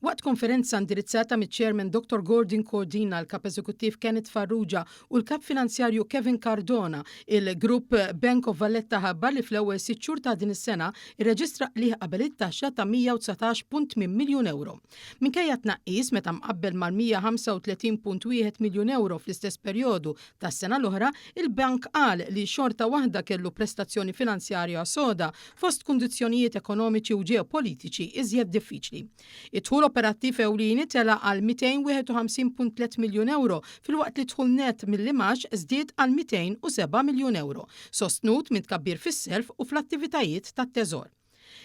Waqt konferenza indirizzata mit-Chairman Dr. Gordon Cordina, l-Kap Eżekuttiv Kenneth Farrugia u l-Kap Finanzjarju Kevin Cardona, il-Grupp Bank of Valletta ħabbar li fl-ewwel 6 xhur ta' din is-sena irreġistra liħ qabel it-taxxa ta' 119.8 miljun euro. Minkejja tnaqqis meta mqabbel mal-135.1 miljun euro fl-istess perjodu tas-sena l-oħra, il-bank qal li xorta waħda kellu prestazzjoni finanzjarja soda fost kundizzjonijiet ekonomiċi u ġeopolitiċi iżjed diffiċli. Id-dħul operattiv ewlieni tela għal 251.3 miljun euro fil-waqt li dħul net mill-imax żdied għal 207 miljun euro, sostnut minn tkabbir fis-self u fl-attivitajiet tat-teżor.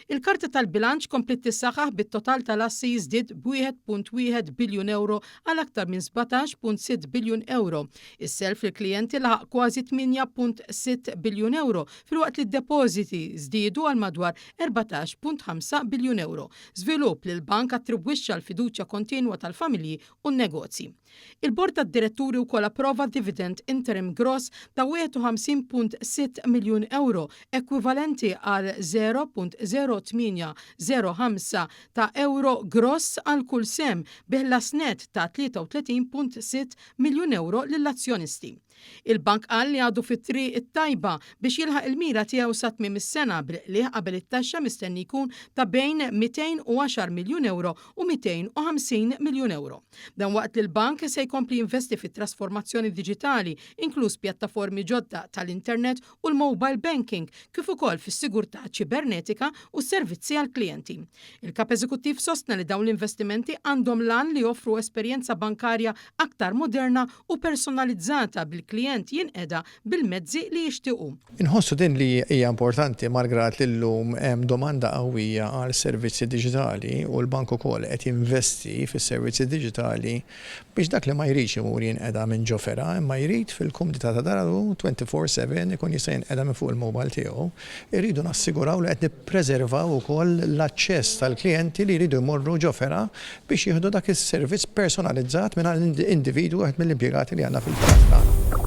Il-karta tal-bilanċ komplet tissaħħaħ bit-total tal-assi jiżdied b'1.1 biljun euro għal aktar minn 17.6 biljun euro. Is-self il-klijenti laħaq kważi 8.6 biljun euro fil-waqt li d-depożiti żdiedu għal madwar 14.5 biljun euro. Żvilupp li l-bank attribwixxa l-fiduċja kontinwa tal-familji u n-negozji. Il-Bord tad-Diretturi wkoll approva dividend interim gross ta' 51.6 miljun euro, ekwivalenti għal 0.0805 ta' euro gross għal kull sem biħlas net ta' 33.6 miljun euro lill-azzjonisti. Il-bank qal li għadu fit-triq it-tajba biex jilħaq il-mira tiegħu sa tmiem is-sena li qabel it-taxxa mistenni jkun ta' bejn 210 miljun euro u 250 miljun euro. Dan waqt li l-bank se jkompli jinvesti fit-trasformazzjoni diġitali, inkluż pjattaformi ġodda tal-internet u l-mobile banking, kif ukoll fis-sigurtà ċibernetika u s-servizzi għall-klijenti. Il-Kap Eżekuttiv sostna li dawn l-investimenti għandhom lan li joffru esperjenza bankarja aktar moderna u personalizzata bil-klient jinqeda bil-mezzi li jixtiequ. Inħossu din li hija importanti malgrat li llum hemm domanda qawwija għal servizzi diġitali u l-bank ukoll qed jinvesti fis-servizzi diġitali biex dak li ma jridx imur jinqeda minn ġofera, imma jrid fil-kumdità ta' daru 24/7 ikun jista' jinqeda minn fuq il-mobile tiegħu. Irridu nassiguraw li qed nippreservaw ukoll l-aċċess tal-klijenti li jridu jmorru ġofera biex jieħdu dak is-servizz personalizzat minn individwu wieħed mill-impjegati li għandna fil-prattika.